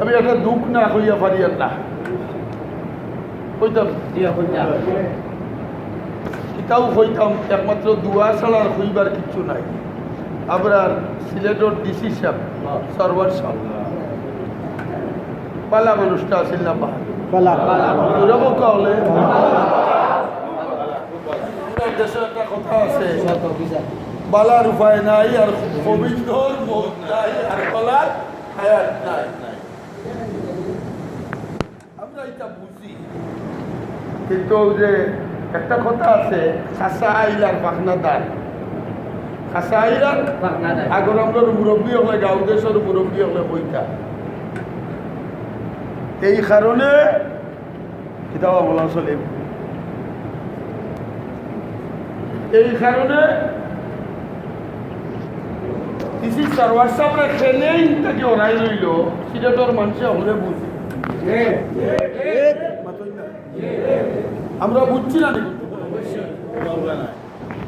আমি একটা দুঃখ না হইয়া পারি না কইতাম কিতাও হইতাম একমাত্র দুয়া ছাড়া আর হইবার কিছু নাই। আপনার সিলেটের ডিসি সাহেব সরওয়ার সাহেব পালা মানুষটা আসিল না হলে দেশে একটা কথা আছে, বালার উপায় নাই আর গোবিন্দর মৌত নাই আর বলার হায়াত নাই। আমরা এটা বুঝি, কিন্তু যে একটা কথা আছে খাসা আইল আর পাখনা দান। খাসা আইল আর আগর আমরা মুরব্বী হলে গাঁও দেশের মুরব্বী হলে বইটা এই কারণে কিতাব বলা চলে, এই কারণে ডিসি সরওয়ার সাহেবরা খেলেই তাকে অনাই রইল সিলেটর মানুষে হলে বুঝি। আমরা বুঝছি না,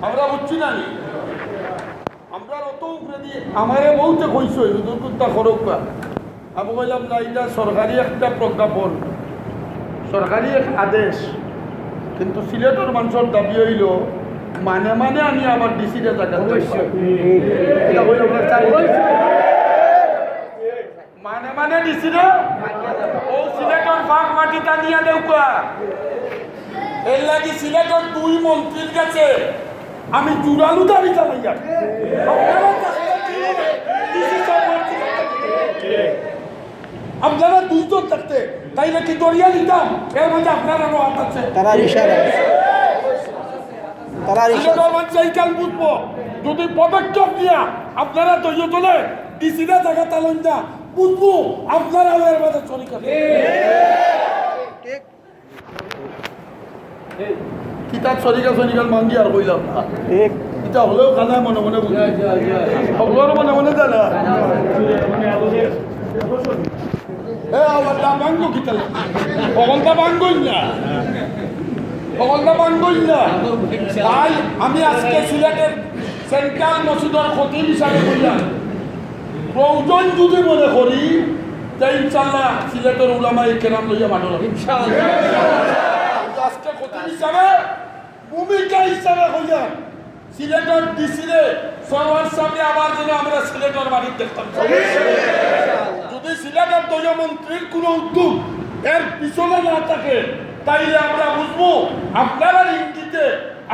আমরা বুঝছি না, আমরা অত উপরে দিয়ে আমারে বলতে কইস দুর্গুত্তা খরকা। আমি বললাম না, এটা সরকারি একটা প্রজ্ঞাপন, সরকারি এক আদেশ, কিন্তু সিলেটের মানুষের দাবি হইল মানে মানে আমি আমার ডিসিটা জায়গা মানে মানে ডিসিটা ও সিলেটের ফাঁক মাটি টানিয়া দেউকা। এর লাগি সিলেটের 2 মন্ত্রীর কাছে আমি জুড়ালু দাবি জানাইয়া আপনারা 2 জন থাকতে তাই নাকি দরিয়া নিতাম, এর মধ্যে আপনারা হাত আছে। বুঝবো যদি পদক্ষেপ দিয়া আপনারা দলীয় দলে ডিসিরা জায়গা তালেন না, বুঝবো আপনারা এর মধ্যে চলিকা কিতাব সরিকাল মাঙ্গি আর কইলাম না। এটা হলেও খানা মনে মনে বুঝি, সকলের মনে মনে জানা বাঙ্গো কিতা সকলটা বাঙ্গই না, সকলটা বাঙ্গই না। তাই আমি আজকে সিলেটের সেন্ট্রাল মসজিদের খতিব হিসাবে বললাম, প্রয়োজন যদি মনে করি তাই ইনশাল্লাহ সিলেটের উলামায়ে কেরাম লইয়া মানুষ আজকে খতিব হিসাবে ভূমিকা হিসাবে হইয়া সিলেটের ডিসিরে সরওয়ার সামনে আবার যেন আমরা সিলেটের বাড়ি দেখতাম। যদি সিলেটের দলীয় মন্ত্রীর কোন উদ্যোগ এর পিছনে না থাকে তাইলে আমরা বুঝবো আপনারা ইঙ্গিতে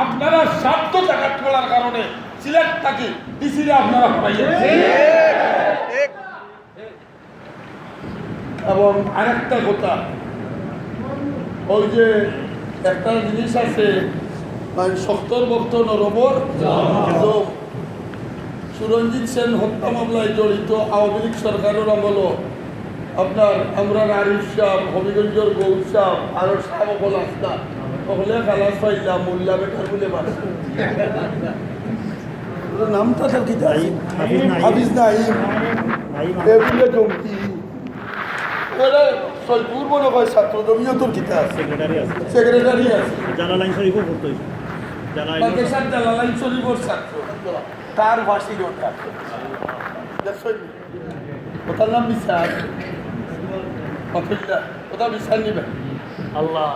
আপনারা স্বার্থ জাগাত করার কারণে সিলেট থাকি ডিসিরে আপনারা পাইয়েছেন। এবং আরেকটা কথা, ওই যে একটা জিনিস আছে শক্তর ভক্ত নরবর, সুরঞ্জিত সেন হত্যা মামলায় জড়িত আওয়ামী লীগ সরকারের আমল আপনার আমরা আরিফ সাহ, হবিগঞ্জের গৌর সাহ আরো সাহ বল আসতা সকলে খালাস পাইলাম মোল্লা বেটার বলে বাড়ছে নামটা কি হাফিজ নাইম এগুলো জমকি সৈপুর মনে হয় ছাত্র জমিয়তর কিতা আছে, সেক্রেটারি আছে, জালালাইন শরীফও পড়তো, জালালাইন শরীফের ছাত্র তার ভাষিক ওটার নাম বিশ্বাস ওটা বিশ্বাস নিবে আল্লাহ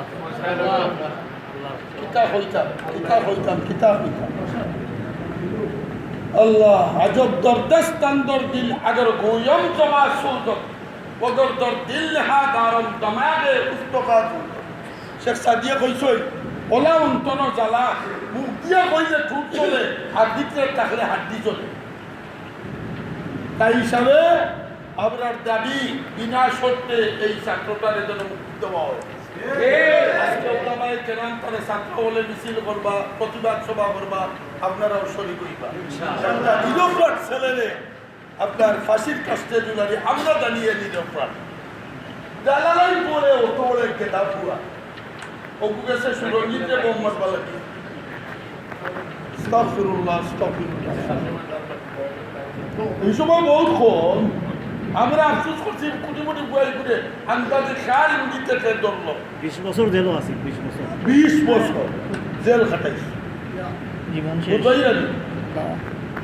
কিতাব হইতাম কিতাব হইতাম কিতাব হইতাম আল্লাহ আজব দরদস্তান্দর দিল আগর গোয়ম জমা সুজক ওদর দর দিল হা দারম দমাগে পুস্তকাত শেখ সাদিয়া কইছই ওলা অন্তন জ্বালা মুখ দিয়া কইলে ঠুট চলে আর দিতে থাকলে হাড্ডি চলে। তাই হিসাবে আপনার দাবি বিনা শর্তে এই ছাত্রটার জন্য মুক্তি দেওয়া হয়। আজকে ওলামায়ে কেরাম তারা ছাত্র হলে মিছিল করবা, প্রতিবাদ সভা করবা, আপনারাও শরীক হইবা। নিরপরাধ ছেলেরে আপনার ফাঁসির কাস্টে জুলারি আমরা জানিয়ে নিরপরাধ জালালাই পরে অত বড় কেতাব পুরা ওকু গেছে সুরঞ্জিতে মোহাম্মদ বালাকি আস্তাগফিরুল্লাহ আস্তাগফিরুল্লাহ। এই সময় বহুত কম আমরা আফসোস করছি কুটিমুটি বুয়াই করে আন্দাজে 4 মিনিটে ট্রেন ধরলো। 20 বছর জেলও আছে, 20 বছর জেল খাটাইছে জীবন শেষ।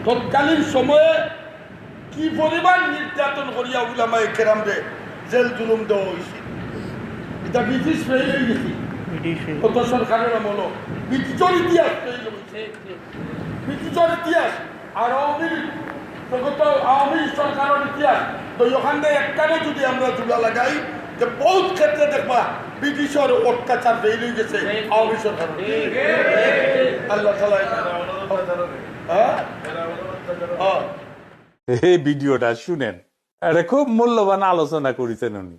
তৎকালীন সময়ে কি পরিমাণ নির্যাতন করিয়া উলামায়ে কেরামরে জেল জুলুম দেওয়া হয়েছে। এটা ব্রিটিশ ফেল হয়ে গেছে, ব্রিটিশ কত সরকারের আমল ব্রিটিশের ইতিহাস ফেল হয়েছে, ব্রিটিশের ইতিহাস আর আওয়ামী সরকারের ইতিহাস। তো ওখান থেকে একটানে যদি আমরা তুলা লাগাই যে বহুত ক্ষেত্রে দেখবা ব্রিটিশের অত্যাচার ফেল হয়ে গেছে আওয়ামী সরকার। আল্লাহ তাআলা এই ভিডিওটা শুনেন, এটা খুব মূল্যবান আলোচনা করেছেন উনি,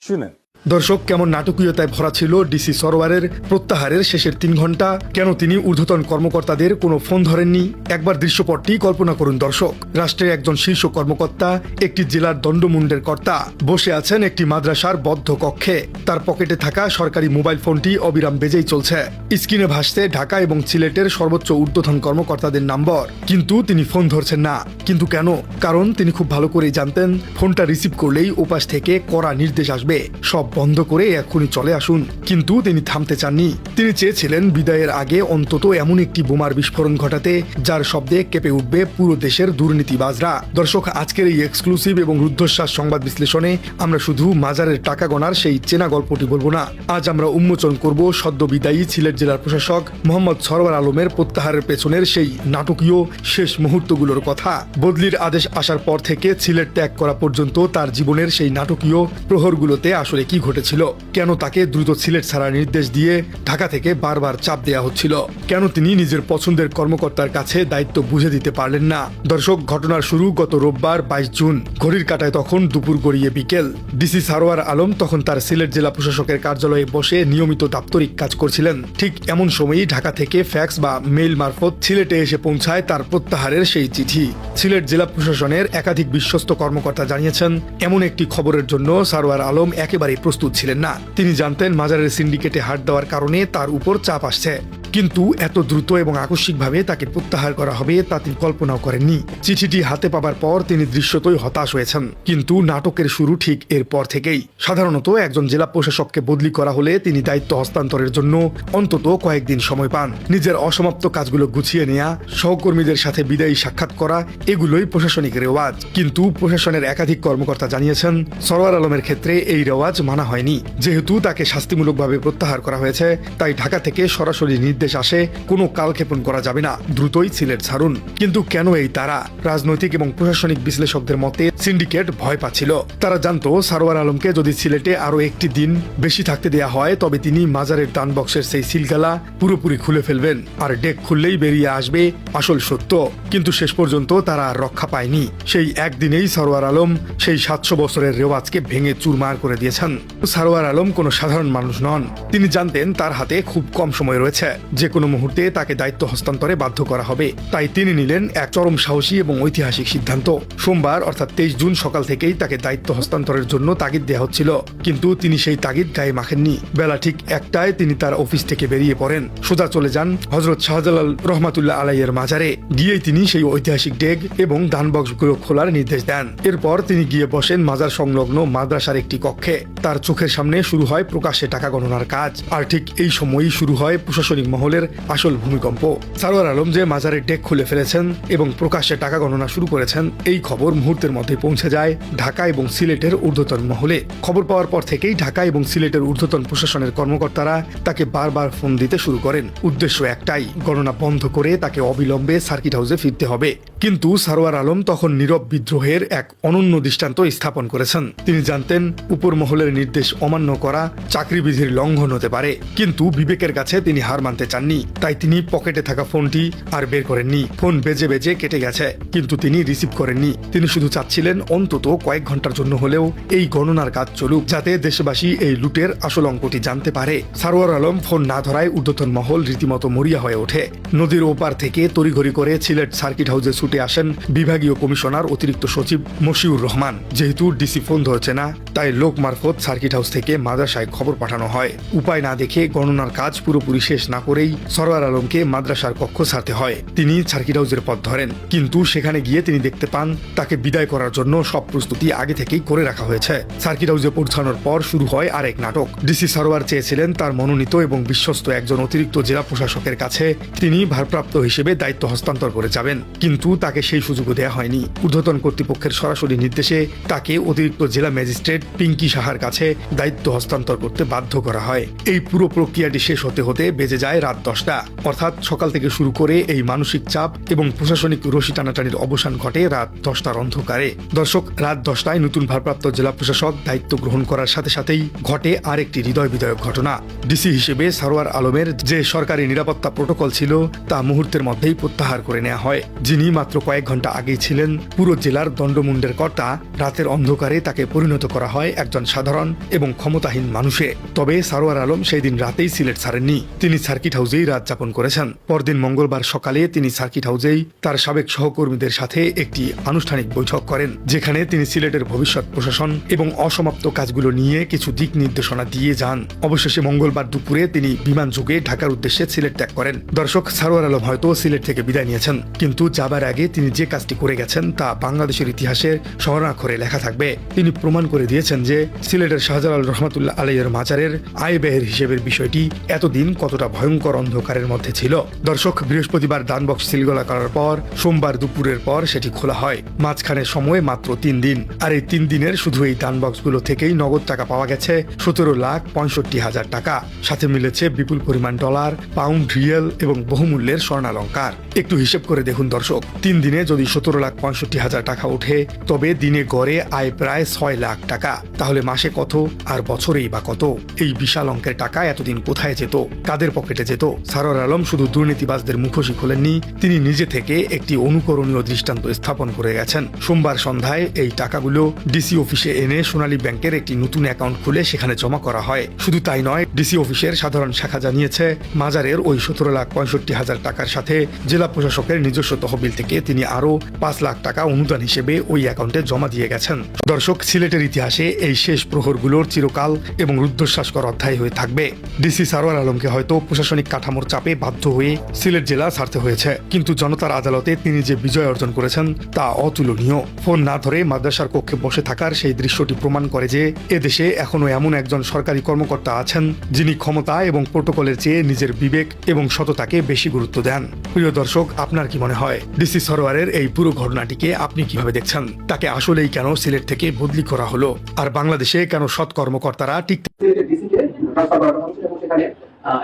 শুনেন। দর্শক, কেমন নাটকীয়তায় ভরা ছিল ডিসি সরোয়ারের প্রত্যাহারের শেষের 3 ঘন্টা। কেন তিনি ঊর্ধ্বতন কর্মকর্তাদের কোনো ফোন ধরেননি? একবার দৃশ্যপটটি কল্পনা করুন দর্শক। রাষ্ট্রের একজন শীর্ষ কর্মকর্তা, একটি জেলার দণ্ডমুণ্ডের কর্তা, বসে আছেন একটি মাদ্রাসার বদ্ধ কক্ষে। তার পকেটে থাকা সরকারি মোবাইল ফোনটি অবিরাম বেজেই চলছে। স্ক্রিনে ভাসছে ঢাকা এবং সিলেটের সর্বোচ্চ ঊর্ধ্বতন কর্মকর্তাদের নম্বর, কিন্তু তিনি ফোন ধরছেন না। কিন্তু কেন? কারণ তিনি খুব ভালো করেই জানতেন ফোনটা রিসিভ করলেই ওপাশ থেকে কড়া নির্দেশ আসবে, সব বন্ধ করে এক্ষুনি চলে আসুন। কিন্তু তিনি থামতে চাননি। তিনি চেয়েছিলেন বিদায়ের আগে অন্তত এমন একটি বোমার বিস্ফোরণ ঘটাতে যার শব্দে কেঁপে উঠবে পুরো দেশের দুর্নীতিবাজরা। দর্শক, আজকের এই এক্সক্লুসিভ এবং রুদ্ধশ্বাস সংবাদ বিশ্লেষণে আমরা শুধু মাজারের টাকা গণার সেই চেনা গল্পটি বলবো না। আজ আমরা উন্মোচন করব সদ্য বিদায়ী সিলেট জেলার প্রশাসক মোহাম্মদ সরওয়ার আলমের প্রত্যাহারের পেছনের সেই নাটকীয় শেষ মুহূর্তগুলোর কথা। বদলির আদেশ আসার পর থেকে সিলেট ত্যাগ করা পর্যন্ত তার জীবনের সেই নাটকীয় প্রহরগুলোতে আসলে কি ঘটেছিল, কেন তাকে দ্রুত সিলেট ছাড়ার নির্দেশ দিয়ে ঢাকা থেকে বারবার চাপ দেওয়া হচ্ছিল, কেন তিনি নিজের পছন্দের কর্মকর্তার কাছে দায়িত্ব বুঝে দিতে পারলেন না। দর্শক, ঘটনার শুরু গত রোববার 22 জুন। ঘড়ির কাঁটায় তখন দুপুর গড়িয়ে বিকেল। ডিসি সরওয়ার আলম তখন তার সিলেট জেলা প্রশাসকের কার্যালয়ে বসে নিয়মিত দাপ্তরিক কাজ করছিলেন। ঠিক এমন সময়ই ঢাকা থেকে ফ্যাক্স বা মেইল মারফত সিলেটে এসে পৌঁছায় তার প্রত্যাহারের সেই চিঠি। সিলেট জেলা প্রশাসনের একাধিক বিশ্বস্ত কর্মকর্তা জানিয়েছেন, এমন একটি খবরের জন্য সরওয়ার আলম একেবারেই প্রস্তুত ছিলেন না। তিনি জানতেন মাজারের সিন্ডিকেটে হাত দেওয়ার কারণে তার উপর চাপ আসছে, কিন্তু এত দ্রুত এবং আকস্মিকভাবে তাকে প্রত্যাহার করা হবে তা তিনি কল্পনাও করেননি। চিঠিটি হাতে পাবার পর তিনি দৃশ্যতই হতাশ হয়েছেন। কিন্তু নাটকের শুরু ঠিক এরপর থেকেই। সাধারণত একজন জেলা প্রশাসককে বদলি করা হলে তিনি দায়িত্ব হস্তান্তরের জন্য অন্তত কয়েকদিন সময় পান। নিজের অসমাপ্ত কাজগুলো গুছিয়ে নেওয়া, সহকর্মীদের সাথে বিদায়ী সাক্ষাৎ করা, এগুলোই প্রশাসনিক রেওয়াজ। কিন্তু প্রশাসনের একাধিক কর্মকর্তা জানিয়েছেন সরওয়ার আলমের ক্ষেত্রে এই রেওয়াজ মানা হয়নি। যেহেতু তাকে শাস্তিমূলকভাবে প্রত্যাহার করা হয়েছে, তাই ঢাকা থেকে সরাসরি নির্দেশ আসে কোনো কালক্ষেপণ করা যাবে না, দ্রুতই সিলেট ছাড়ুন। কিন্তু কেন এই তারা? রাজনৈতিক এবং প্রশাসনিক বিশ্লেষকদের মতে সিন্ডিকেট ভয় পাচ্ছিল। তারা জানতো সরওয়ার আলমকে যদি সিলেটে আরো একটি দিন বেশি থাকতে দেয়া হয়, তবে তিনি মাজারের দান বক্সের সেই সিলগালা পুরোপুরি খুলে ফেলবেন, আর ডেক খুললেই বেরিয়ে আসবে আসল সত্য। কিন্তু শেষ পর্যন্ত তারা আর রক্ষা পায়নি। সেই একদিনেই সরওয়ার আলম সেই 700 বছরের রেওয়াজকে ভেঙে চুরমার করে দিয়েছেন। সরওয়ার আলম কোনো সাধারণ মানুষ নন। তিনি জানতেন তার হাতে খুব কম সময় রয়েছে, যে কোনো মুহূর্তে তাকে দায়িত্ব হস্তান্তরে বাধ্য করা হবে। তাই তিনি নিলেন এক চরম সাহসী এবং ঐতিহাসিক সিদ্ধান্ত। সোমবার অর্থাৎ 23 জুন সকাল থেকেই তাকে দায়িত্ব হস্তান্তরের জন্য তাগিদ দেওয়া হচ্ছিল, কিন্তু তিনি সেই তাগিদ গায়ে মাখেননি। বেলা ঠিক 1টায় তিনি তার অফিস থেকে বেরিয়ে পড়েন, সোজা চলে যান হযরত শাহজালাল রহমাতুল্লাহ আলাইহির মাজারে। গিয়েই তিনি সেই ঐতিহাসিক ডেগ এবং দান বক্সগুলো খোলার নির্দেশ দেন। এরপর তিনি গিয়ে বসেন মাজার সংলগ্ন মাদ্রাসার একটি কক্ষে। তার চোখের সামনে শুরু হয় প্রকাশ্যে টাকা গণনার কাজ। আর ঠিক এই সময়ই শুরু হয় প্রশাসনিক মহলের আসল ভূমিকম্প। সরওয়ার আলম যে মাজারের ডেক খুলে ফেলেছেন এবং প্রকাশ্যে টাকা গণনা শুরু করেছেন, এই খবর মুহূর্তের মধ্যে পৌঁছে যায় ঢাকা এবং সিলেটের ঊর্ধ্বতন মহলে। খবর পাওয়ার পর থেকেই ঢাকা এবং সিলেটের ঊর্ধ্বতন প্রশাসনের কর্মকর্তারা তাকে বারবার ফোন দিতে শুরু করেন। উদ্দেশ্য একটাই, গণনা বন্ধ করে তাকে অবিলম্বে সার্কিট হাউসে ফিরতে হবে। কিন্তু সরওয়ার আলম তখন নীরব বিদ্রোহের এক অনন্য দৃষ্টান্ত স্থাপন করেছেন। তিনি জানতেন উপর মহলের নির্দেশ অমান্য করা চাকরিবিধির লঙ্ঘন হতে পারে, কিন্তু বিবেকের কাছে তিনি হার মানতে চাননি। তাই তিনি পকেটে থাকা ফোনটি আর বের করেননি। ফোন বেজে বেজে কেটে গেছে, কিন্তু তিনি রিসিভ করেননি। তিনি শুধু চাচ্ছিলেন অন্তত কয়েক ঘন্টার জন্য হলেও এই গণনার কাজ চলুক, যাতে দেশবাসী এই লুটের আসল অঙ্কটি জানতে পারে। সরওয়ার আলম ফোন না ধরায় ঊর্ধ্বতন মহল রীতিমতো মরিয়া হয়ে ওঠে। নদীর ওপার থেকে তড়িঘড়ি করে সিলেট সার্কিট হাউসে ছুটে আসেন বিভাগীয় কমিশনার অতিরিক্ত সচিব মশিউর রহমান। যেহেতু ডিসি ফোন ধরছে না, তাই লোক মারফত সার্কিট হাউস থেকে মাদ্রাসায় খবর পাঠানো হয়। উপায় না দেখে গণনার কাজ পুরোপুরি শেষ না করেই সরওয়ার আলমকে মাদ্রাসার কক্ষ ছাড়তে হয়। তিনি সার্কিট হাউসের পথ ধরেন, কিন্তু সেখানে গিয়ে তিনি দেখতে পান তাকে বিদায় করার জন্য সব প্রস্তুতি আগে থেকেই করে রাখা হয়েছে। সার্কিট হাউসে পৌঁছানোর পর শুরু হয় আরেক নাটক। ডিসি সরওয়ার চেয়েছিলেন তার মনোনীত এবং বিশ্বস্ত একজন অতিরিক্ত জেলা প্রশাসকের কাছে তিনি ভারপ্রাপ্ত হিসেবে দায়িত্ব হস্তান্তর করে যাবেন, কিন্তু তাকে সেই সুযোগও দেওয়া হয়নি। ঊর্ধ্বতন কর্তৃপক্ষের সরাসরি নির্দেশে তাকে অতিরিক্ত জেলা ম্যাজিস্ট্রেট হেড পিঙ্কি সাহার কাছে দায়িত্ব হস্তান্তর করতে বাধ্য করা হয়। এই পুরো প্রক্রিয়াটি শেষ হতে হতে বেজে যায় রাত 10টা। অর্থাৎ সকাল থেকে শুরু করে এই মানসিক চাপ এবং প্রশাসনিক রশি টানাটানির অবসান ঘটে রাত 10টার অন্ধকারে। দর্শক, রাত 10টায় নতুন ভারপ্রাপ্ত জেলা প্রশাসক দায়িত্ব গ্রহণ করার সাথে সাথেই ঘটে আরেকটি হৃদয় বিদায়ক ঘটনা। ডিসি হিসেবে সারোয়ার আলমের যে সরকারি নিরাপত্তা প্রোটোকল ছিল তা মুহূর্তের মধ্যেই প্রত্যাহার করে নেওয়া হয়। যিনি মাত্র কয়েক ঘন্টা আগেই ছিলেন পুরো জেলার দণ্ডমুণ্ডের কর্তা, রাতের অন্ধকারে তাকে পরিণত করা হয় একজন সাধারণ এবং ক্ষমতাহীন মানুষে। তবে সারোয়ার আলম সেই দিন রাতেই সিলেট ছাড়েননি। তিনি সার্কিট হাউসেই রাত যাপন করেছেন। পরদিন মঙ্গলবার সকালে তিনি সার্কিট হাউসেই তার সাবেক সহকর্মীদের সাথে একটি আনুষ্ঠানিক বৈঠক করেন, যেখানে তিনি সিলেটের ভবিষ্যৎ প্রশাসন এবং অসমাপ্ত কাজগুলো নিয়ে কিছু দিক নির্দেশনা দিয়ে যান। অবশেষে মঙ্গলবার দুপুরে তিনি বিমান যোগে ঢাকার উদ্দেশ্যে সিলেট ত্যাগ করেন। দর্শক, সারোয়ার আলম হয়তো সিলেট থেকে বিদায় নিয়েছেন, কিন্তু যাবার আগে তিনি যে কাজটি করে গেছেন তা বাংলাদেশের ইতিহাসের স্বর্ণাক্ষরে লেখা থাকবে। তিনি প্রমাণ করে দিয়েছেন যে সিলেটের শাহজালাল রহমাতুল্লাহ আলাইহির মাজারের আয় ব্যয়ের হিসেবের বিষয়টি এতদিন কতটা ভয়ঙ্কর অন্ধকারের মধ্যে ছিল। দর্শক, বৃহস্পতিবার দানবক্স সিলগালা করার পর সোমবার দুপুরের পর সেটি খোলা হয়। মাঝখানে সময় মাত্র 3 দিন। আর এই 3 দিনের শুধু এই দানবক্সগুলো থেকেই নগদ টাকা পাওয়া গেছে 17,65,000 টাকা। সাথে মিলেছে বিপুল পরিমাণ ডলার, পাউন্ড, রিয়েল এবং বহুমূল্যের স্বর্ণালঙ্কার। একটু হিসেব করে দেখুন দর্শক, 3 দিনে যদি 17,65,000 টাকা ওঠে, তবে দিনে গড়ে আয় প্রায় 6 লাখ টাকা। তাহলে মাসে কত আর বছরেই বা কত? এই বিশাল অঙ্কের টাকা এতদিন কোথায় যেত, কাদের পকেটে যেত? সারোয়ার আলম শুধু দুর্নীতিবাজদের মুখোশই খোলেননি, তিনি নিজে থেকে একটি অনুকরণীয় দৃষ্টান্ত স্থাপন করে গেছেন। সোমবার সন্ধ্যায় এই টাকাগুলো ডিসি অফিসে এনে সোনালী ব্যাংকের একটি নতুন অ্যাকাউন্ট খুলে সেখানে জমা করা হয়। শুধু তাই নয়, ডিসি অফিসের সাধারণ শাখা জানিয়েছে মাজারের ওই 17,65,000 টাকার সাথে জেলা প্রশাসকের নিজস্ব তহবিল থেকে তিনি আরো 5 লাখ টাকা অনুদান হিসেবে ওই অ্যাকাউন্টে জমা দিয়ে গেছেন। দর্শক, সিলেটের ইতিহাসে এই শেষ প্রহরগুলোর চিরকাল এবং রুদ্ধশ্বাসকর অধ্যায় হয়ে থাকবে। ডিসি সারোয়ার আলমকে হয়তো প্রশাসনিক কাঠামোর চাপে বাধ্য হয়ে সিলেট জেলা ছাড়তে হয়েছে, কিন্তু জনতার আদালতে তিনি যে বিজয় অর্জন করেছেন তা অতুলনীয়। ফোন না ধরে মাদ্রাসার কক্ষে বসে থাকার সেই দৃশ্যটি প্রমাণ করে যে এদেশে এখনো এমন একজন সরকারি কর্মকর্তা আছেন যিনি ক্ষমতা এবং প্রোটোকলের চেয়ে নিজের বিবেক এবং সততাকে বেশি গুরুত্ব দেন। প্রিয় দর্শক, আপনার কি মনে হয় ডিসি সরোয়ারের এই পুরো ঘটনাটিকে আপনি কিভাবে দেখছেন? তাকে আসলেই কেন সিলেট থেকে বদলি করা হলো? আর বাংলাদেশে কেন সৎ কর্মকর্তারা টিকতে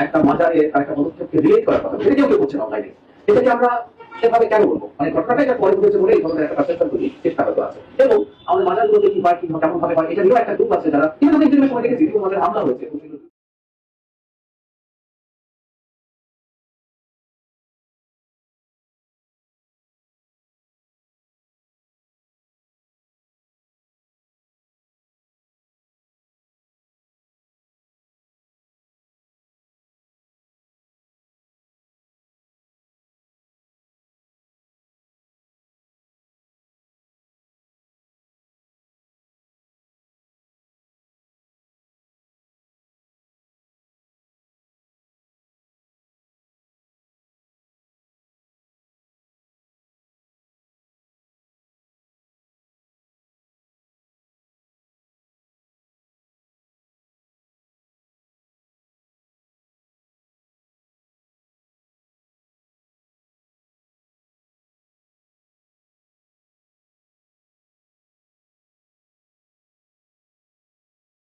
একটা মাজারে একটা পদক্ষেপকে রিলেট করার কথা কেউ কেউ করছেন অনলাইনে, এটাকে আমরা সেভাবে কেন বলবো? মানে ঘটনাটা এটা পরে ঘটেছে বলে এই ধরনের একটা পারসেপশন তৈরি চেষ্টা হয়তো আছে। এবং আমাদের মাজারগুলোতে কি হয়, কি কেমন ভাবে হয়, এটা নিয়েও একটা গ্রুপ আছে যারা কিন্তু আমরা ইন্টারনেট সময় দেখেছি, আমাদের হামলা হয়েছে।